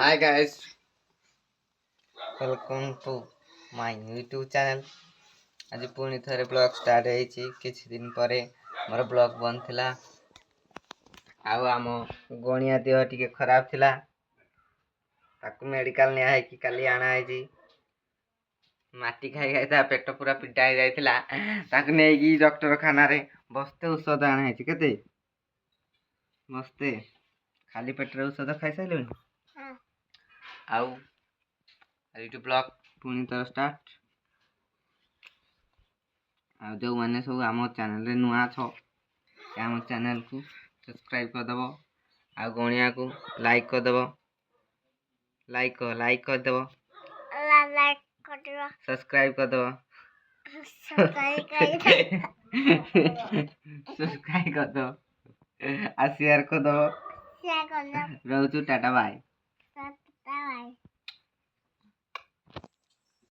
Hi guys, welcome to my YouTube channel. आज पुणी थे ब्लॉग स्टार्ट है किसी दिन पर मोर ब्लॉग बंद थिला आम गणिया देह टी खराब थिला ताकू मेडिकल निया है कि काली आना है माटी खाई खाई पेट पूरा पिटा हो जाइथिला ताकू नहीं डॉक्टर खाना रे बस्ते औषध आना है केते बस्ते खाली पेट रे औषध खाई साइलुनी आउ यूट्यूब ब्लॉग पुणी तर स्टार्ट आ जो मैंने सब आम चैनल रे नुआ छो आम चैनल को सब्सक्राइब कर दबो आ गणिया को लाइक कर दबो लाइक कर दबो सब्सक्राइब कर दबो सब्सक्राइब कर दो आ शेयर कर दो रहू टाटा बाय।